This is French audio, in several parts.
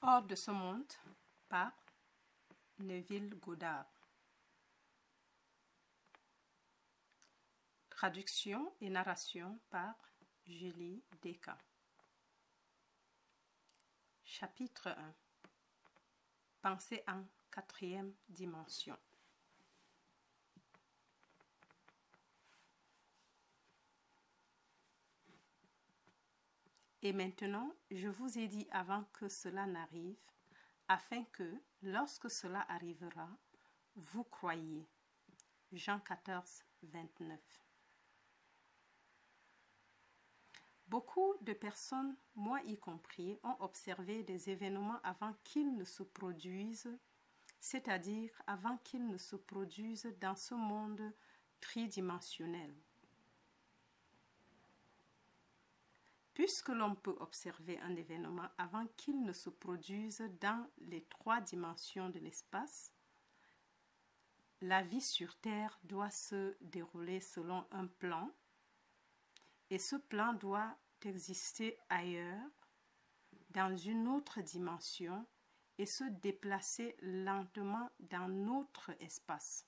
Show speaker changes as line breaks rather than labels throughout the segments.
Hors de ce monde par Neville Goddard. Traduction et narration par Julie Descamps. Chapitre 1. Pensée en quatrième dimension. Et maintenant, je vous ai dit avant que cela n'arrive, afin que, lorsque cela arrivera, vous croyiez. Jean 14, 29. Beaucoup de personnes, moi y compris, ont observé des événements avant qu'ils ne se produisent, c'est-à-dire avant qu'ils ne se produisent dans ce monde tridimensionnel. Puisque l'on peut observer un événement avant qu'il ne se produise dans les trois dimensions de l'espace, la vie sur Terre doit se dérouler selon un plan, et ce plan doit exister ailleurs, dans une autre dimension, et se déplacer lentement dans notre espace.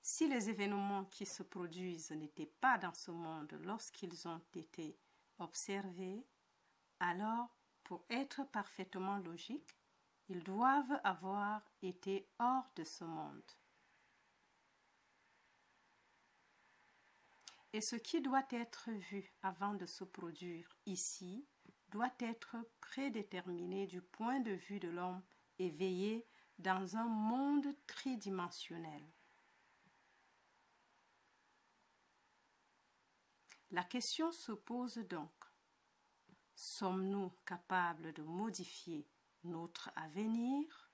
Si les événements qui se produisent n'étaient pas dans ce monde lorsqu'ils ont été observés, alors, pour être parfaitement logiques, ils doivent avoir été hors de ce monde. Et ce qui doit être vu avant de se produire ici doit être prédéterminé du point de vue de l'homme éveillé dans un monde tridimensionnel. La question se pose donc, sommes-nous capables de modifier notre avenir?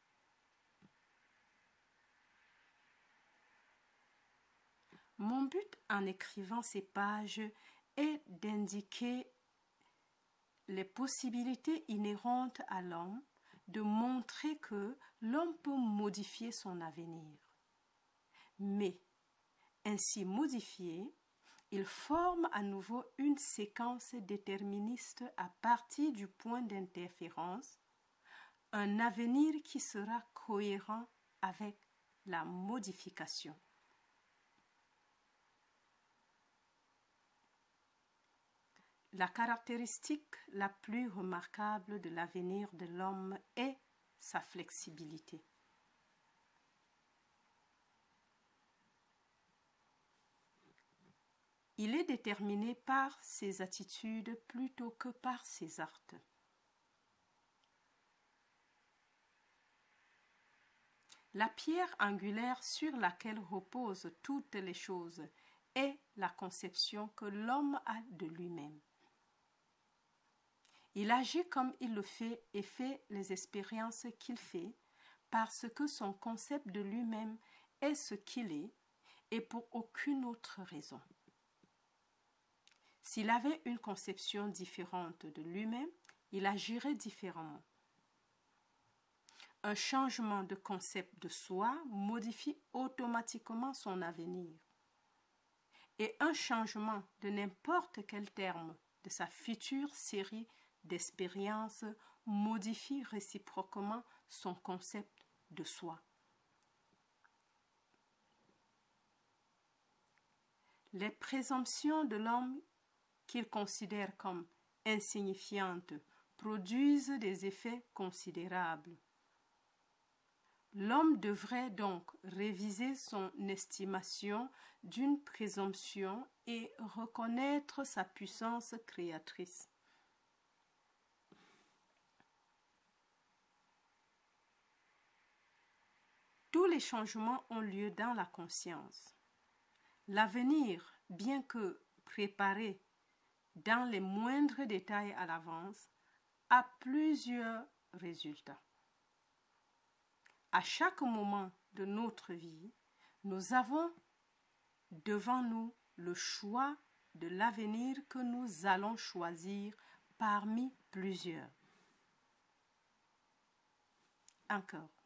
Mon but en écrivant ces pages est d'indiquer les possibilités inhérentes à l'homme, de montrer que l'homme peut modifier son avenir. Mais, ainsi modifié, il forme à nouveau une séquence déterministe à partir du point d'interférence, un avenir qui sera cohérent avec la modification. La caractéristique la plus remarquable de l'avenir de l'homme est sa flexibilité. Il est déterminé par ses attitudes plutôt que par ses actes. La pierre angulaire sur laquelle reposent toutes les choses est la conception que l'homme a de lui-même. Il agit comme il le fait et fait les expériences qu'il fait parce que son concept de lui-même est ce qu'il est et pour aucune autre raison. S'il avait une conception différente de lui-même, il agirait différemment. Un changement de concept de soi modifie automatiquement son avenir. Et un changement de n'importe quel terme de sa future série d'expériences modifie réciproquement son concept de soi. Les présomptions de l'homme qu'il considère comme insignifiantes produisent des effets considérables. L'homme devrait donc réviser son estimation d'une présomption et reconnaître sa puissance créatrice. Tous les changements ont lieu dans la conscience. L'avenir, bien que préparé dans les moindres détails à l'avance, a plusieurs résultats. À chaque moment de notre vie, nous avons devant nous le choix de l'avenir que nous allons choisir parmi plusieurs. Encore,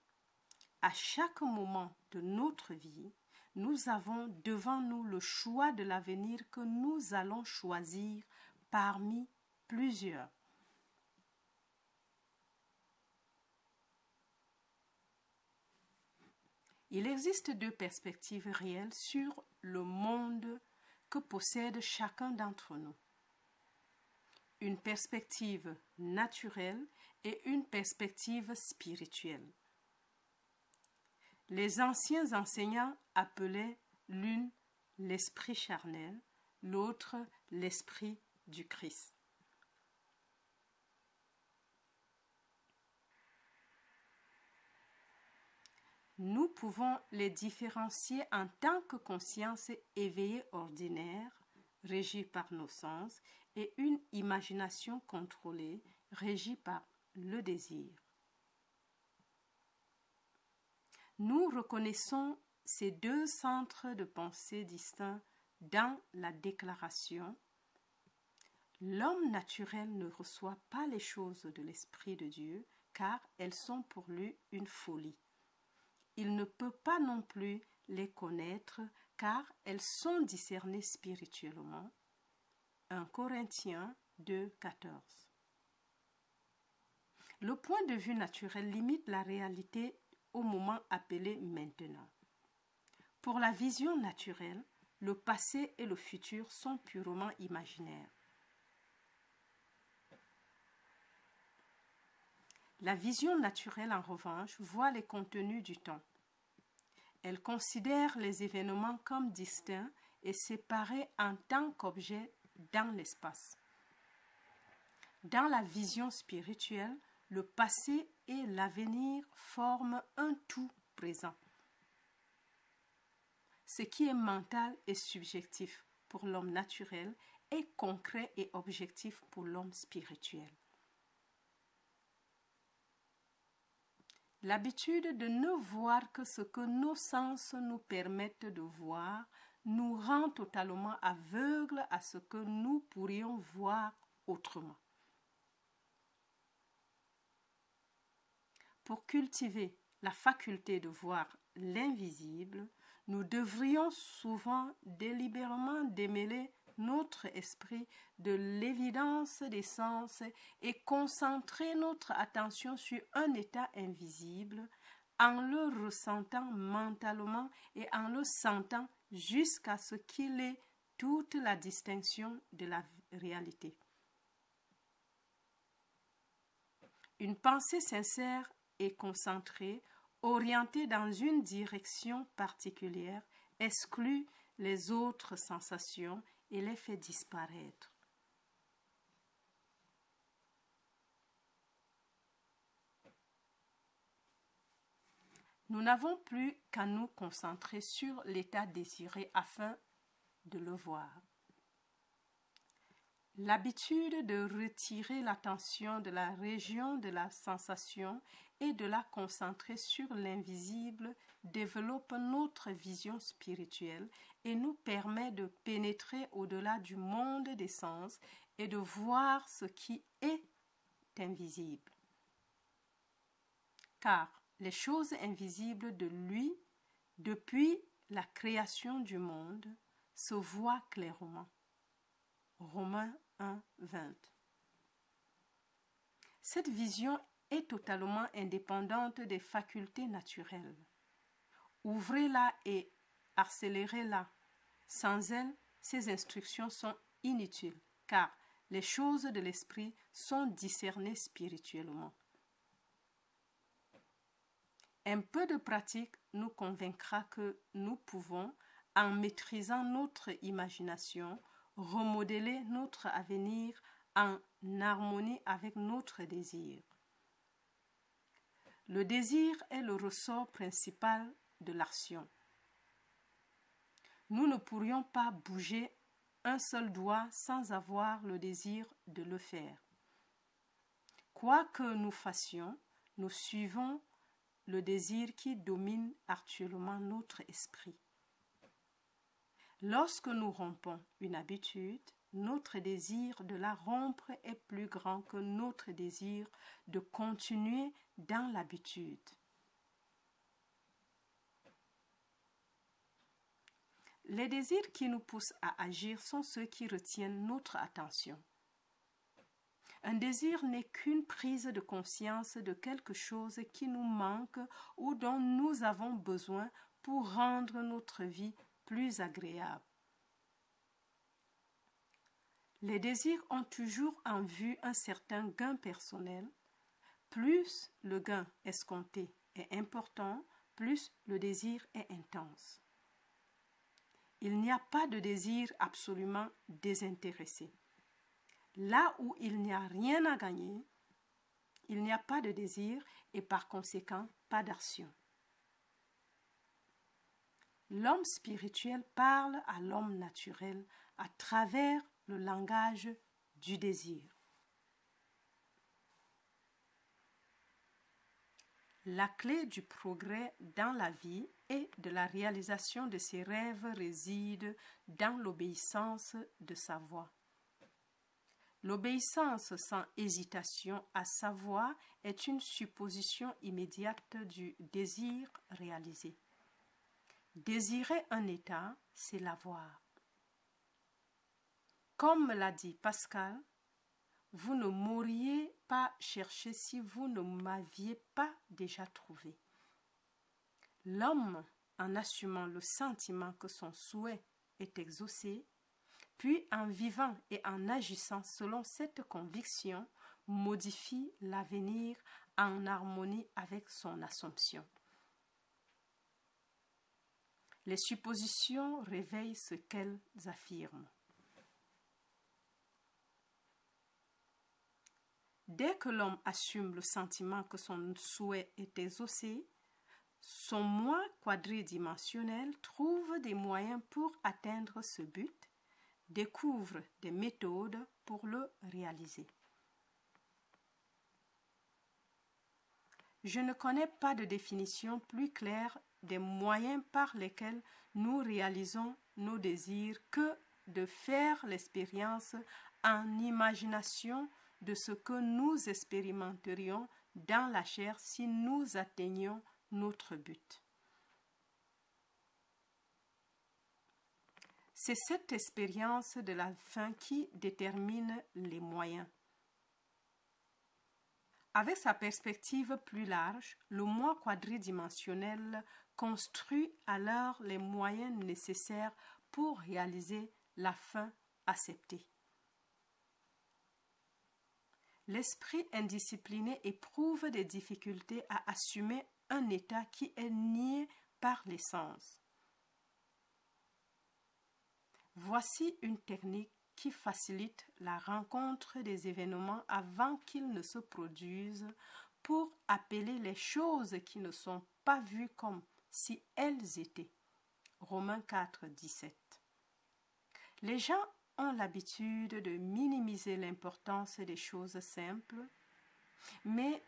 à chaque moment de notre vie, nous avons devant nous le choix de l'avenir que nous allons choisir parmi plusieurs. Il existe deux perspectives réelles sur le monde que possède chacun d'entre nous. Une perspective naturelle et une perspective spirituelle. Les anciens enseignants appelaient l'une l'esprit charnel, l'autre l'esprit du Christ. Nous pouvons les différencier en tant que conscience éveillée ordinaire, régie par nos sens, et une imagination contrôlée, régie par le désir. Nous reconnaissons ces deux centres de pensée distincts dans la déclaration. L'homme naturel ne reçoit pas les choses de l'Esprit de Dieu, car elles sont pour lui une folie. Il ne peut pas non plus les connaître, car elles sont discernées spirituellement. 1 Corinthiens 2, 14. Le point de vue naturel limite la réalité au moment appelé maintenant. Pour la vision naturelle, le passé et le futur sont purement imaginaires. La vision naturelle, en revanche, voit les contenus du temps. Elle considère les événements comme distincts et séparés en tant qu'objets dans l'espace. Dans la vision spirituelle, le passé et l'avenir forment un tout présent. Ce qui est mental et subjectif pour l'homme naturel est concret et objectif pour l'homme spirituel. L'habitude de ne voir que ce que nos sens nous permettent de voir nous rend totalement aveugles à ce que nous pourrions voir autrement. Pour cultiver la faculté de voir l'invisible, nous devrions souvent délibérément démêler notre esprit de l'évidence des sens et concentrer notre attention sur un état invisible en le ressentant mentalement et en le sentant jusqu'à ce qu'il ait toute la distinction de la réalité. Une pensée sincère et concentrée, orientée dans une direction particulière, exclut les autres sensations et les fait disparaître. Nous n'avons plus qu'à nous concentrer sur l'état désiré afin de le voir. L'habitude de retirer l'attention de la région de la sensation et de la concentrer sur l'invisible développe notre vision spirituelle et nous permet de pénétrer au-delà du monde des sens et de voir ce qui est invisible. Car les choses invisibles de lui, depuis la création du monde, se voient clairement. Romains 1, 20. Cette vision est totalement indépendante des facultés naturelles. Ouvrez-la et accélérez-la. Sans elle, ces instructions sont inutiles, car les choses de l'esprit sont discernées spirituellement. Un peu de pratique nous convaincra que nous pouvons, en maîtrisant notre imagination, remodeler notre avenir en harmonie avec notre désir. Le désir est le ressort principal de l'action. Nous ne pourrions pas bouger un seul doigt sans avoir le désir de le faire. Quoi que nous fassions, nous suivons le désir qui domine actuellement notre esprit. Lorsque nous rompons une habitude, notre désir de la rompre est plus grand que notre désir de continuer dans l'habitude. Les désirs qui nous poussent à agir sont ceux qui retiennent notre attention. Un désir n'est qu'une prise de conscience de quelque chose qui nous manque ou dont nous avons besoin pour rendre notre vie plus agréable. Les désirs ont toujours en vue un certain gain personnel. Plus le gain escompté est important, plus le désir est intense. Il n'y a pas de désir absolument désintéressé. Là où il n'y a rien à gagner, il n'y a pas de désir et par conséquent pas d'action. L'homme spirituel parle à l'homme naturel à travers le langage du désir. La clé du progrès dans la vie et de la réalisation de ses rêves réside dans l'obéissance de sa voix. L'obéissance sans hésitation à sa voix est une supposition immédiate du désir réalisé. Désirer un état, c'est l'avoir. Comme l'a dit Pascal, vous ne m'auriez pas cherché si vous ne m'aviez pas déjà trouvé. L'homme, en assumant le sentiment que son souhait est exaucé, puis en vivant et en agissant selon cette conviction, modifie l'avenir en harmonie avec son assomption. Les suppositions réveillent ce qu'elles affirment. Dès que l'homme assume le sentiment que son souhait est exaucé, son moi quadridimensionnel trouve des moyens pour atteindre ce but, découvre des méthodes pour le réaliser. Je ne connais pas de définition plus claire des moyens par lesquels nous réalisons nos désirs que de faire l'expérience en imagination de ce que nous expérimenterions dans la chair si nous atteignions notre but. C'est cette expérience de la fin qui détermine les moyens. Avec sa perspective plus large, le moi quadridimensionnel construit alors les moyens nécessaires pour réaliser la fin acceptée. L'esprit indiscipliné éprouve des difficultés à assumer un état qui est nié par l'essence. Voici une technique qui facilite la rencontre des événements avant qu'ils ne se produisent pour appeler les choses qui ne sont pas vues comme si elles étaient. Romains 4, 17. Les gens ont l'habitude de minimiser l'importance des choses simples, mais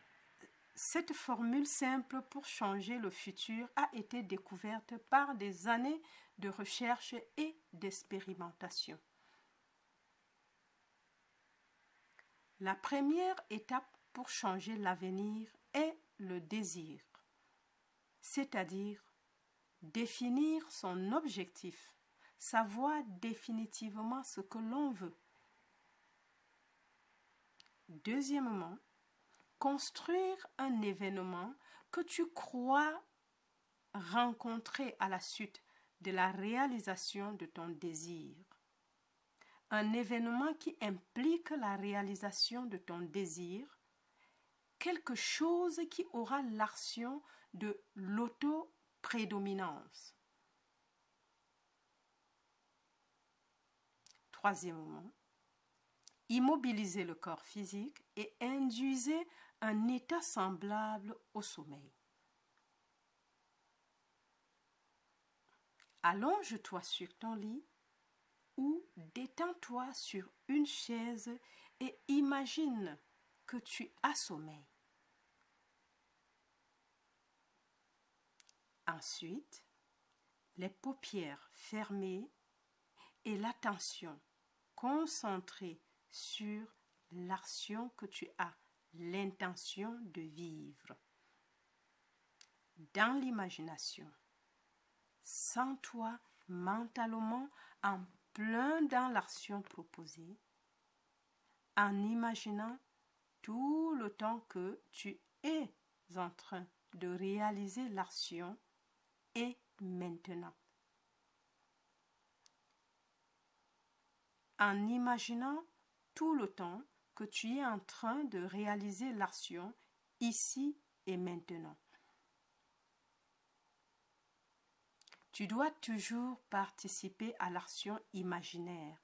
cette formule simple pour changer le futur a été découverte par des années de recherche et d'expérimentation. La première étape pour changer l'avenir est le désir, c'est-à-dire définir son objectif, savoir définitivement ce que l'on veut. Deuxièmement, construire un événement que tu crois rencontrer à la suite de la réalisation de ton désir. Un événement qui implique la réalisation de ton désir, quelque chose qui aura l'action de l'auto-prédominance. Troisièmement, immobilisez le corps physique et induisez un état semblable au sommeil. Allonge-toi sur ton lit ou détends-toi sur une chaise et imagine que tu assommeilles. Ensuite, les paupières fermées et l'attention concentrée sur l'action que tu as l'intention de vivre. Dans l'imagination, sens-toi mentalement en plein dans l'action proposée, en imaginant tout le temps que tu es en train de réaliser l'action et maintenant. En imaginant tout le temps que tu es en train de réaliser l'action ici et maintenant. Tu dois toujours participer à l'action imaginaire,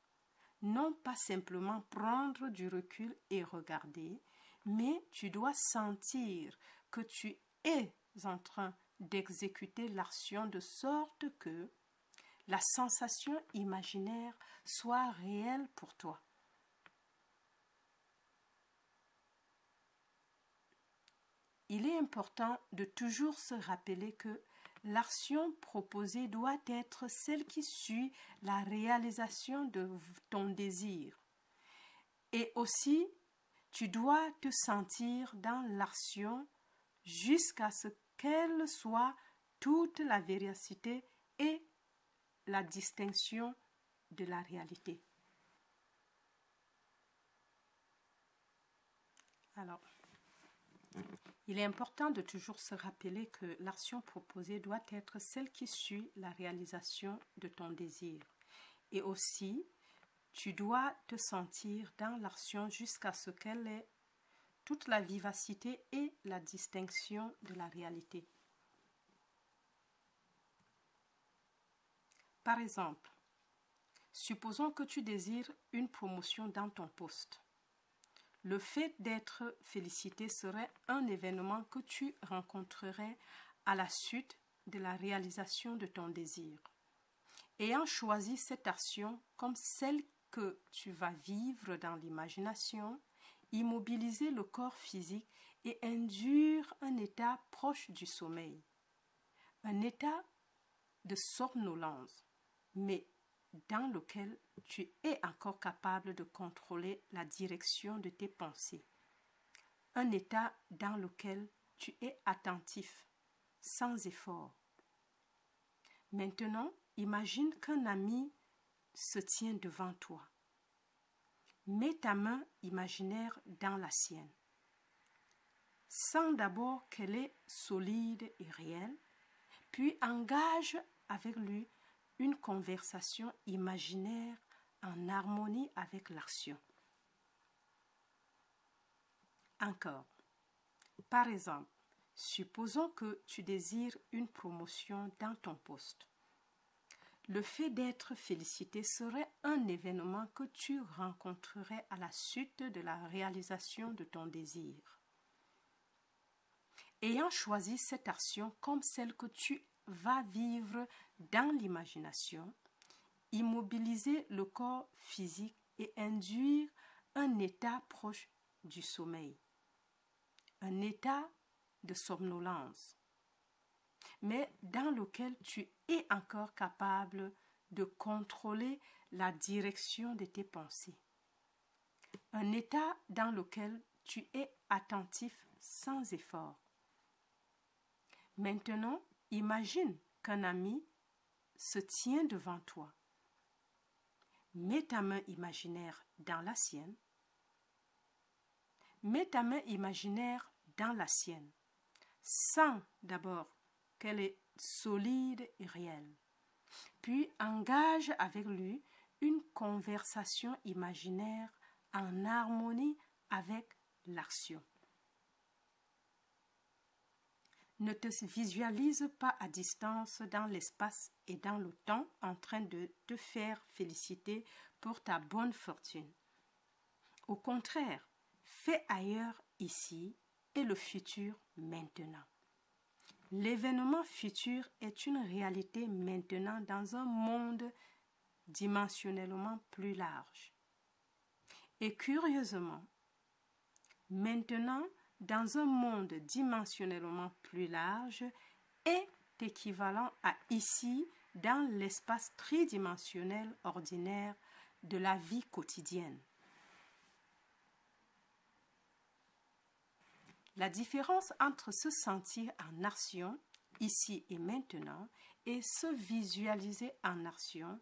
non pas simplement prendre du recul et regarder, mais tu dois sentir que tu es en train d'exécuter l'action de sorte que la sensation imaginaire soit réelle pour toi. Il est important de toujours se rappeler que l'action proposée doit être celle qui suit la réalisation de ton désir. Et aussi, tu dois te sentir dans l'action jusqu'à ce qu'elle soit toute la véracité et la distinction de la réalité. Alors, il est important de toujours se rappeler que l'action proposée doit être celle qui suit la réalisation de ton désir. Et aussi, tu dois te sentir dans l'action jusqu'à ce qu'elle ait toute la vivacité et la distinction de la réalité. Par exemple, supposons que tu désires une promotion dans ton poste. Le fait d'être félicité serait un événement que tu rencontrerais à la suite de la réalisation de ton désir. Ayant choisi cette action comme celle que tu vas vivre dans l'imagination, immobiliser le corps physique et induire un état proche du sommeil, un état de somnolence, mais dans lequel tu es encore capable de contrôler la direction de tes pensées. Un état dans lequel tu es attentif, sans effort. Maintenant, imagine qu'un ami se tient devant toi. Mets ta main imaginaire dans la sienne. Sens d'abord qu'elle est solide et réelle, puis engage avec lui une conversation imaginaire en harmonie avec l'action. Encore. Par exemple, supposons que tu désires une promotion dans ton poste. Le fait d'être félicité serait un événement que tu rencontrerais à la suite de la réalisation de ton désir. Ayant choisi cette action comme celle que tu vas vivre dans l'imagination, immobiliser le corps physique et induire un état proche du sommeil, un état de somnolence, mais dans lequel tu es encore capable de contrôler la direction de tes pensées, un état dans lequel tu es attentif sans effort. Maintenant, imagine qu'un ami se tient devant toi. Mets ta main imaginaire dans la sienne. Mets ta main imaginaire dans la sienne. Sens d'abord qu'elle est solide et réelle. Puis engage avec lui une conversation imaginaire en harmonie avec l'action. Ne te visualise pas à distance dans l'espace et dans le temps en train de te faire féliciter pour ta bonne fortune. Au contraire, fais ailleurs ici et le futur maintenant. L'événement futur est une réalité maintenant dans un monde dimensionnellement plus large. Et curieusement, maintenant, dans un monde dimensionnellement plus large est équivalent à ici dans l'espace tridimensionnel ordinaire de la vie quotidienne. La différence entre se sentir en action ici et maintenant, et se visualiser en action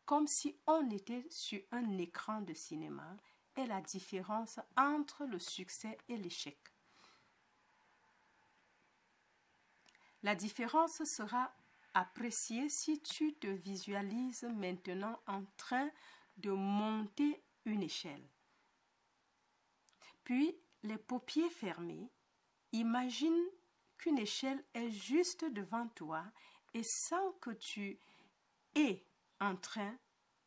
comme si on était sur un écran de cinéma est la différence entre le succès et l'échec. La différence sera appréciée si tu te visualises maintenant en train de monter une échelle. Puis, les paupières fermées, imagine qu'une échelle est juste devant toi et sans que tu aies en train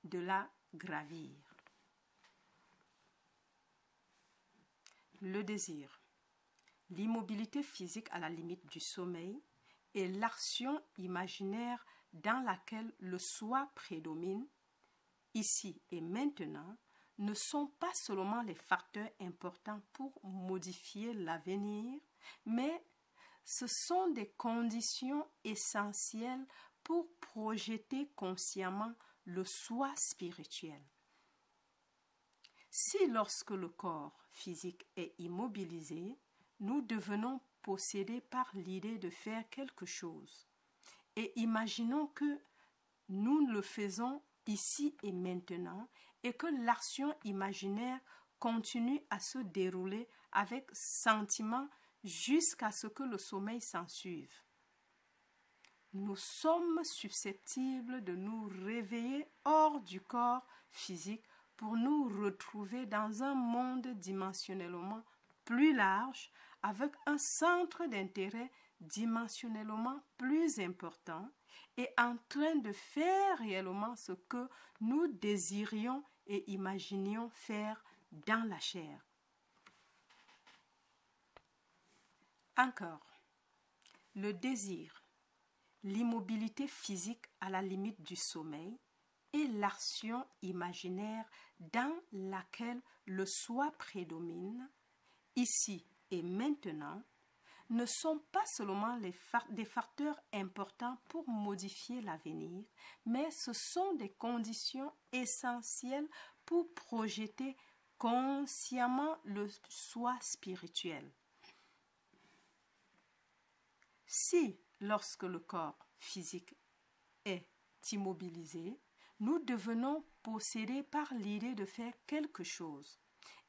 de la gravir. Le désir, l'immobilité physique à la limite du sommeil et l'action imaginaire dans laquelle le soi prédomine, ici et maintenant, ne sont pas seulement les facteurs importants pour modifier l'avenir, mais ce sont des conditions essentielles pour projeter consciemment le soi spirituel. Si lorsque le corps physique est immobilisé, nous devenons possédés par l'idée de faire quelque chose et imaginons que nous le faisons ici et maintenant et que l'action imaginaire continue à se dérouler avec sentiment jusqu'à ce que le sommeil s'ensuive. Nous sommes susceptibles de nous réveiller hors du corps physique pour nous retrouver dans un monde dimensionnellement plus large avec un centre d'intérêt dimensionnellement plus important et en train de faire réellement ce que nous désirions et imaginions faire dans la chair. Encore, le désir, l'immobilité physique à la limite du sommeil et l'action imaginaire dans laquelle le soi prédomine, ici et maintenant, ne sont pas seulement des facteurs importants pour modifier l'avenir, mais ce sont des conditions essentielles pour projeter consciemment le soi spirituel. Si, lorsque le corps physique est immobilisé, nous devenons possédés par l'idée de faire quelque chose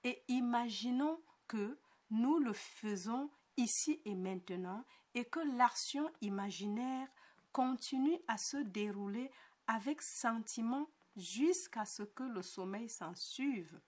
et imaginons que nous le faisons ici et maintenant et que l'action imaginaire continue à se dérouler avec sentiment jusqu'à ce que le sommeil s'en suive.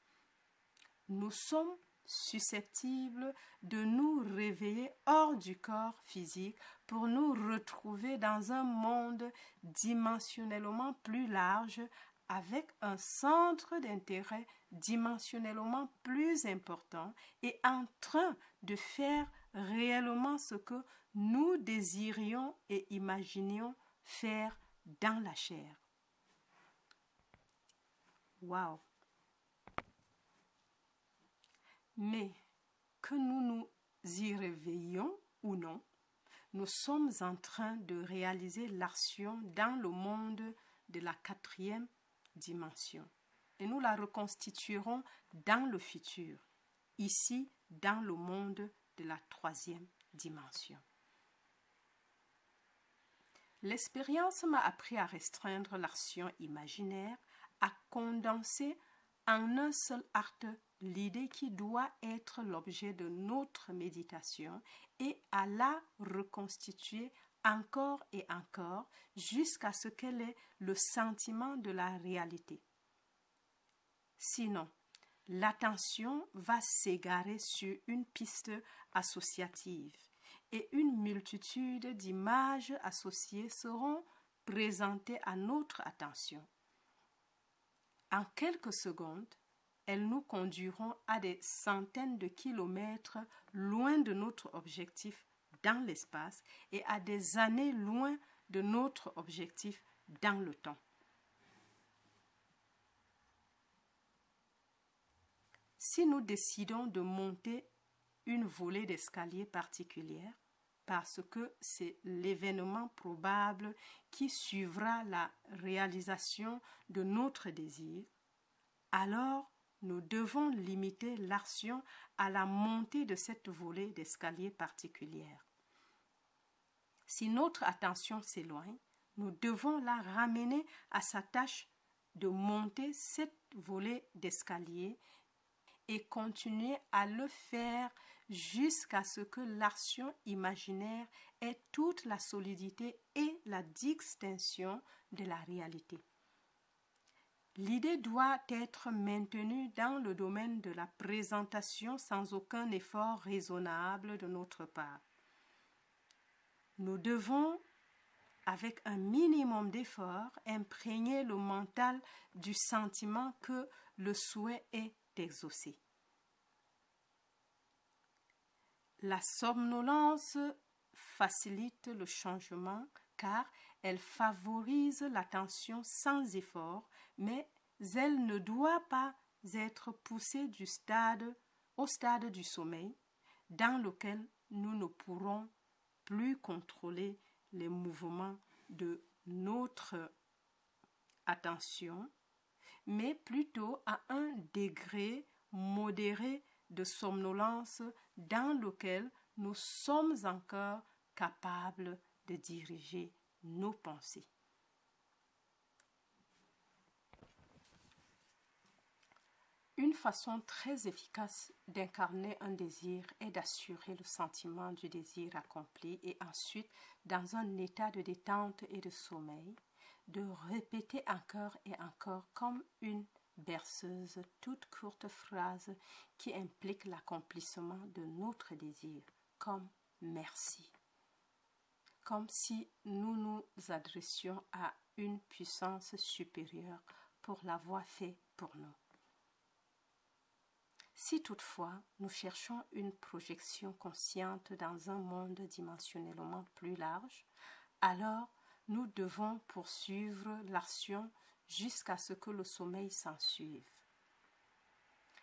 Nous sommes susceptibles de nous réveiller hors du corps physique pour nous retrouver dans un monde dimensionnellement plus large avec un centre d'intérêt dimensionnellement plus important et en train de faire réellement ce que nous désirions et imaginions faire dans la chair. Waouh! Mais que nous nous y réveillions ou non, nous sommes en train de réaliser l'action dans le monde de la 4e dimension. Et nous la reconstituerons dans le futur, ici dans le monde de la 3e dimension. L'expérience m'a appris à restreindre l'action imaginaire, à condenser en un seul acte l'idée qui doit être l'objet de notre méditation et à la reconstituer encore et encore jusqu'à ce qu'elle ait le sentiment de la réalité. Sinon, l'attention va s'égarer sur une piste associative et une multitude d'images associées seront présentées à notre attention. En quelques secondes, elles nous conduiront à des centaines de kilomètres loin de notre objectif dans l'espace et à des années loin de notre objectif dans le temps. Si nous décidons de monter une volée d'escalier particulière, parce que c'est l'événement probable qui suivra la réalisation de notre désir, alors nous devons limiter l'action à la montée de cette volée d'escalier particulière. Si notre attention s'éloigne, nous devons la ramener à sa tâche de monter cette volée d'escalier et continuer à le faire jusqu'à ce que l'action imaginaire ait toute la solidité et la distinction de la réalité. L'idée doit être maintenue dans le domaine de la présentation sans aucun effort raisonnable de notre part. Nous devons, avec un minimum d'effort, imprégner le mental du sentiment que le souhait est exaucé. La somnolence facilite le changement car elle favorise l'attention sans effort, mais elle ne doit pas être poussée au stade du sommeil dans lequel nous ne pourrons plus contrôler les mouvements de notre attention, mais plutôt à un degré modéré de somnolence dans lequel nous sommes encore capables de diriger nos pensées. Une façon très efficace d'incarner un désir est d'assurer le sentiment du désir accompli et ensuite, dans un état de détente et de sommeil, de répéter encore et encore comme une berceuse toute courte phrase qui implique l'accomplissement de notre désir, comme merci, comme si nous nous adressions à une puissance supérieure pour l'avoir fait pour nous. Si toutefois nous cherchons une projection consciente dans un monde dimensionnellement plus large, alors nous devons poursuivre l'action jusqu'à ce que le sommeil s'ensuive.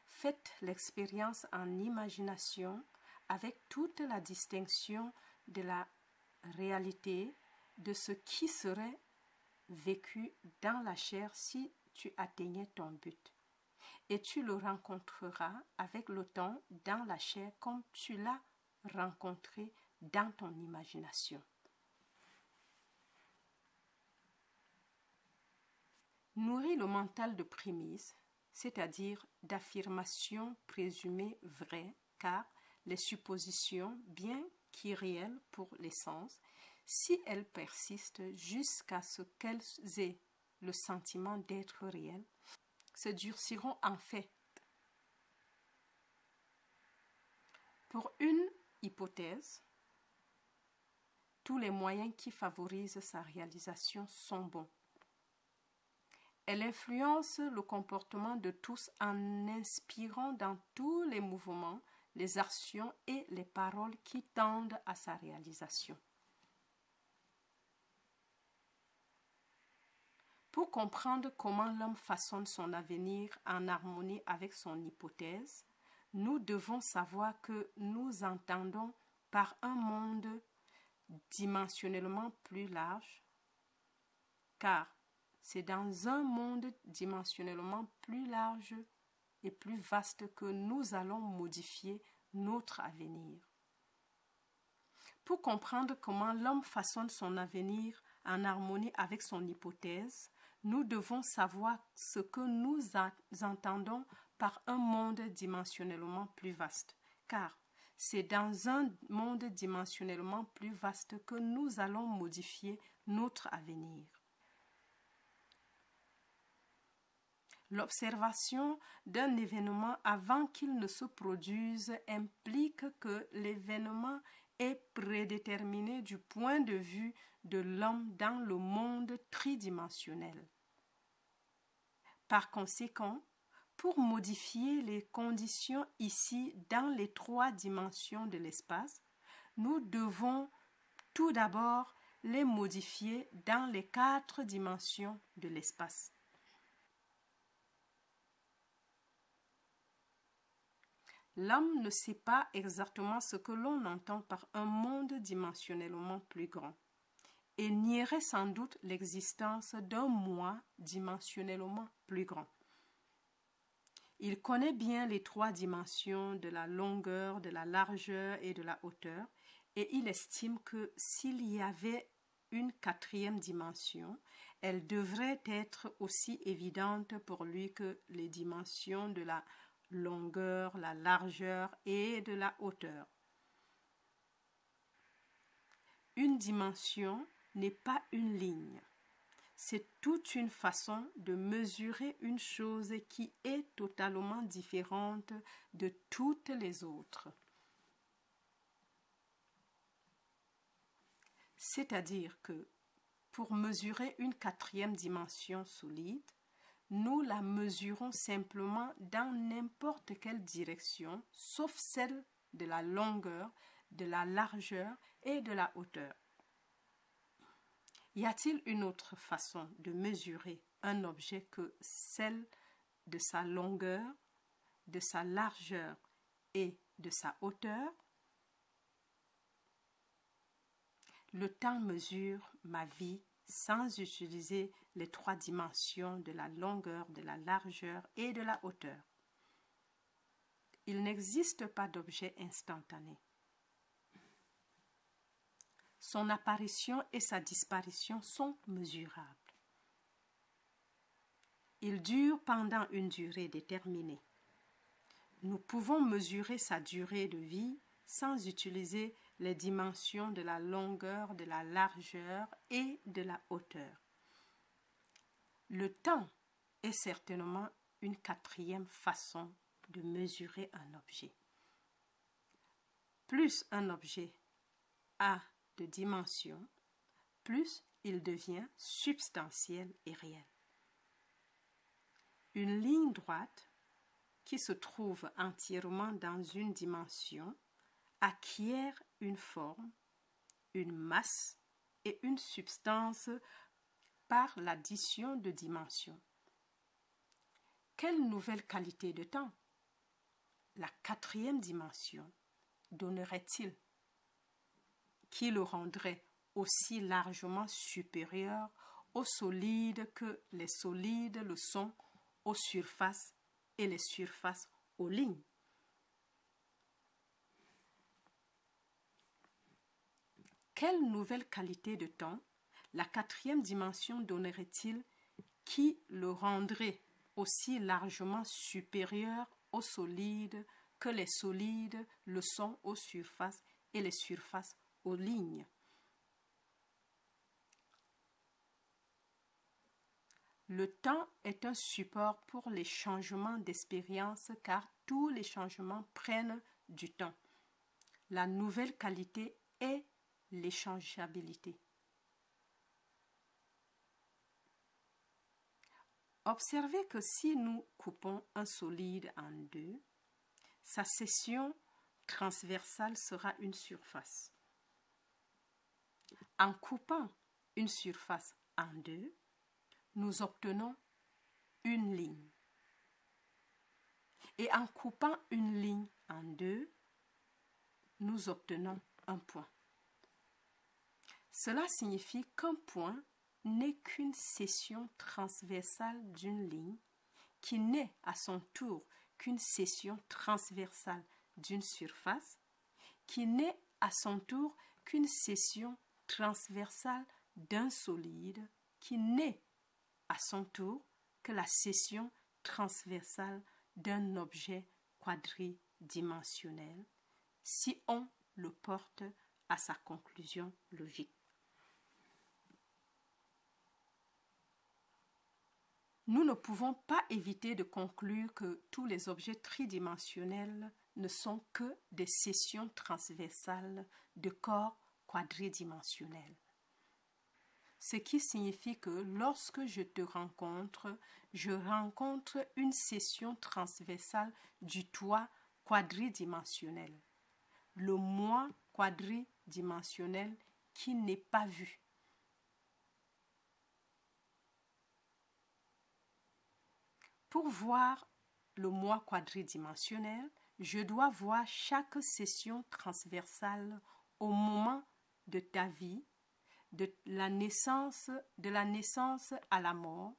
Faites l'expérience en imagination avec toute la distinction de la réalité de ce qui serait vécu dans la chair si tu atteignais ton but. Et tu le rencontreras avec le temps dans la chair comme tu l'as rencontré dans ton imagination. Nourris le mental de prémices, c'est-à-dire d'affirmations présumées vraies, car les suppositions, bien qu'irréelles pour l'essence, si elles persistent jusqu'à ce qu'elles aient le sentiment d'être réelles, se durciront en fait. Pour une hypothèse, tous les moyens qui favorisent sa réalisation sont bons. Elle influence le comportement de tous en inspirant dans tous les mouvements, les actions et les paroles qui tendent à sa réalisation. Pour comprendre comment l'homme façonne son avenir en harmonie avec son hypothèse, nous devons savoir que nous entendons par un monde dimensionnellement plus large, car c'est dans un monde dimensionnellement plus large et plus vaste que nous allons modifier notre avenir. Pour comprendre comment l'homme façonne son avenir en harmonie avec son hypothèse, nous devons savoir ce que nous entendons par un monde dimensionnellement plus vaste, car c'est dans un monde dimensionnellement plus vaste que nous allons modifier notre avenir. L'observation d'un événement avant qu'il ne se produise implique que l'événement est prédéterminé du point de vue de l'homme dans le monde tridimensionnel. Par conséquent, pour modifier les conditions ici dans les 3 dimensions de l'espace, nous devons tout d'abord les modifier dans les 4 dimensions de l'espace. L'homme ne sait pas exactement ce que l'on entend par un monde dimensionnellement plus grand et nierait sans doute l'existence d'un moi dimensionnellement plus grand. Il connaît bien les 3 dimensions de la longueur, de la largeur et de la hauteur et il estime que s'il y avait une quatrième dimension, elle devrait être aussi évidente pour lui que les dimensions de la longueur, la largeur et de la hauteur. Une dimension n'est pas une ligne. C'est toute une façon de mesurer une chose qui est totalement différente de toutes les autres. C'est-à-dire que pour mesurer une quatrième dimension solide, nous la mesurons simplement dans n'importe quelle direction, sauf celle de la longueur, de la largeur et de la hauteur. Y a-t-il une autre façon de mesurer un objet que celle de sa longueur, de sa largeur et de sa hauteur? Le temps mesure ma vie sans utiliser les trois dimensions de la longueur, de la largeur et de la hauteur. Il n'existe pas d'objet instantané. Son apparition et sa disparition sont mesurables. Il dure pendant une durée déterminée. Nous pouvons mesurer sa durée de vie sans utiliser les dimensions de la longueur, de la largeur et de la hauteur. Le temps est certainement une quatrième façon de mesurer un objet. Plus un objet a de dimensions, plus il devient substantiel et réel. Une ligne droite qui se trouve entièrement dans une dimension acquiert une forme, une masse et une substance par l'addition de dimensions. Quelle nouvelle qualité de temps la quatrième dimension donnerait-il qui le rendrait aussi largement supérieur aux solides que les solides le sont aux surfaces et les surfaces aux lignes? Quelle nouvelle qualité de temps la quatrième dimension donnerait-il qui le rendrait aussi largement supérieur aux solides que les solides le sont aux surfaces et les surfaces aux lignes? Le temps est un support pour les changements d'expérience car tous les changements prennent du temps. La nouvelle qualité est l'échangeabilité. Observez que si nous coupons un solide en deux, sa section transversale sera une surface. En coupant une surface en deux, nous obtenons une ligne. Et en coupant une ligne en deux, nous obtenons un point. Cela signifie qu'un point n'est qu'une section transversale d'une ligne qui n'est à son tour qu'une section transversale d'une surface qui n'est à son tour qu'une section transversale d'un solide qui n'est à son tour que la section transversale d'un objet quadridimensionnel si on le porte à sa conclusion logique. Nous ne pouvons pas éviter de conclure que tous les objets tridimensionnels ne sont que des sections transversales de corps quadridimensionnels. Ce qui signifie que lorsque je te rencontre, je rencontre une section transversale du toi quadridimensionnel, le moi quadridimensionnel qui n'est pas vu. Pour voir le moi quadridimensionnel, je dois voir chaque section transversale au moment de ta vie, de la naissance à la mort,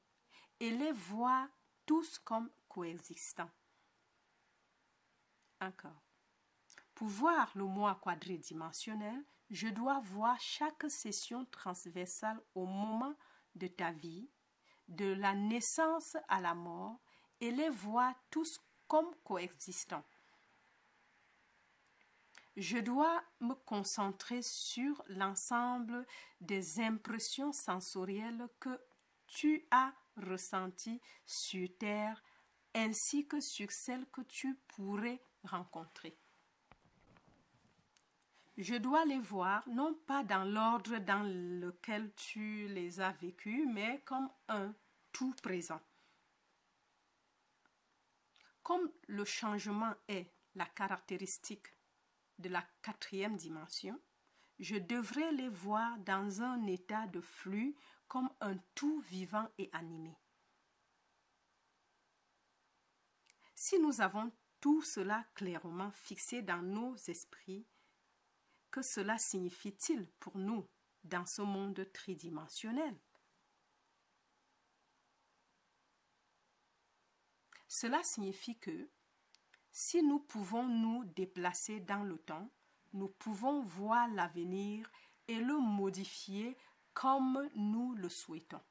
et les voir tous comme coexistants. Encore. Pour voir le moi quadridimensionnel, je dois voir chaque session transversale au moment de ta vie, de la naissance à la mort, et les voir tous comme coexistants. Je dois me concentrer sur l'ensemble des impressions sensorielles que tu as ressenties sur Terre ainsi que sur celles que tu pourrais rencontrer. Je dois les voir non pas dans l'ordre dans lequel tu les as vécues, mais comme un tout présent. Comme le changement est la caractéristique de la 4e dimension, je devrais les voir dans un état de flux comme un tout vivant et animé. Si nous avons tout cela clairement fixé dans nos esprits, que cela signifie-t-il pour nous dans ce monde tridimensionnel? Cela signifie que si nous pouvons nous déplacer dans le temps, nous pouvons voir l'avenir et le modifier comme nous le souhaitons.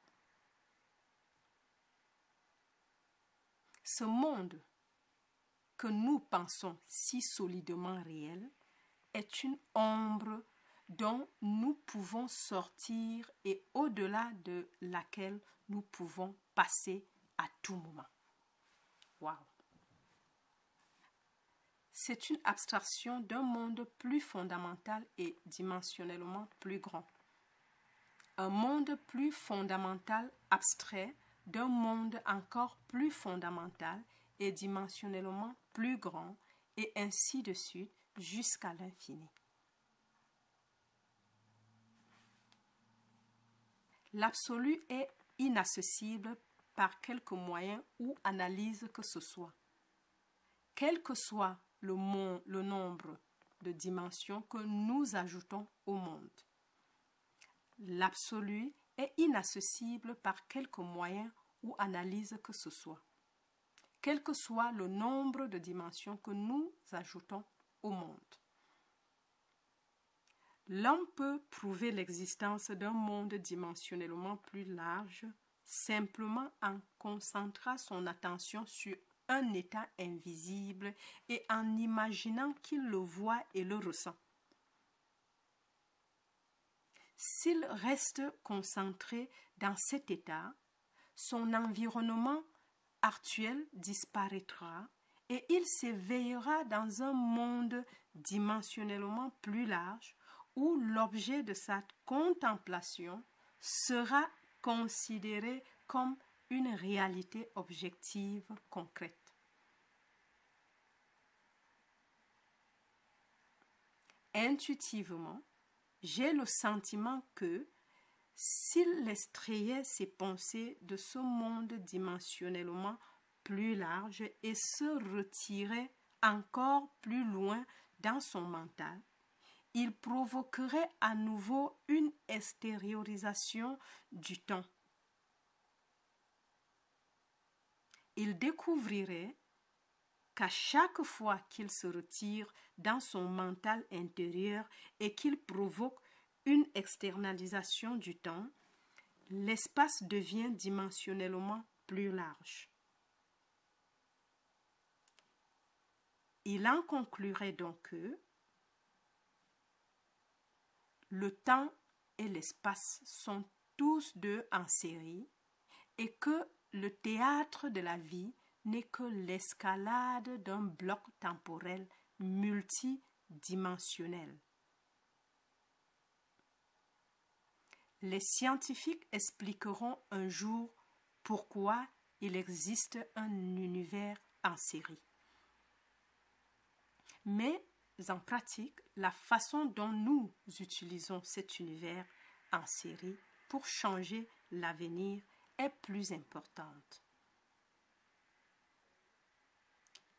Ce monde que nous pensons si solidement réel est une ombre dont nous pouvons sortir et au-delà de laquelle nous pouvons passer à tout moment. Wow! C'est une abstraction d'un monde plus fondamental et dimensionnellement plus grand. Un monde plus fondamental abstrait d'un monde encore plus fondamental et dimensionnellement plus grand, et ainsi de suite jusqu'à l'infini. L'absolu est inaccessible par quelque moyen ou analyse que ce soit. Quel que soit le nombre de dimensions que nous ajoutons au monde. L'absolu est inaccessible par quelque moyen ou analyse que ce soit. Quel que soit le nombre de dimensions que nous ajoutons au monde. L'homme peut prouver l'existence d'un monde dimensionnellement plus large simplement en concentrant son attention sur un état invisible et en imaginant qu'il le voit et le ressent. S'il reste concentré dans cet état, son environnement actuel disparaîtra et il s'éveillera dans un monde dimensionnellement plus large où l'objet de sa contemplation sera considéré comme une réalité objective concrète. Intuitivement, j'ai le sentiment que s'il extrayait ses pensées de ce monde dimensionnellement plus large et se retirait encore plus loin dans son mental, il provoquerait à nouveau une extériorisation du temps. Il découvrirait qu'à chaque fois qu'il se retire dans son mental intérieur et qu'il provoque une externalisation du temps, l'espace devient dimensionnellement plus large. Il en conclurait donc que le temps et l'espace sont tous deux en série et que le théâtre de la vie n'est que l'escalade d'un bloc temporel multidimensionnel. Les scientifiques expliqueront un jour pourquoi il existe un univers en série. Mais en pratique, la façon dont nous utilisons cet univers en série pour changer l'avenir est plus importante.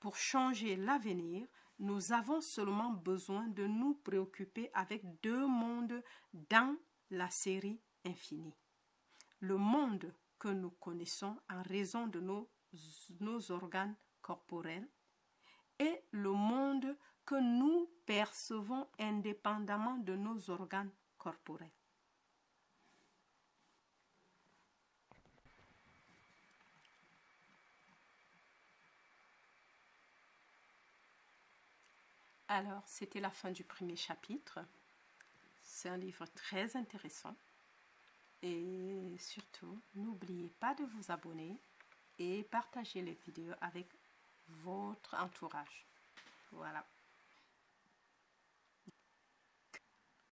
Pour changer l'avenir, nous avons seulement besoin de nous préoccuper avec deux mondes dans la série infinie. Le monde que nous connaissons en raison de nos organes corporels et le monde que nous percevons indépendamment de nos organes corporels. Alors, c'était la fin du premier chapitre. C'est un livre très intéressant. Et surtout, n'oubliez pas de vous abonner et partager les vidéos avec votre entourage. Voilà.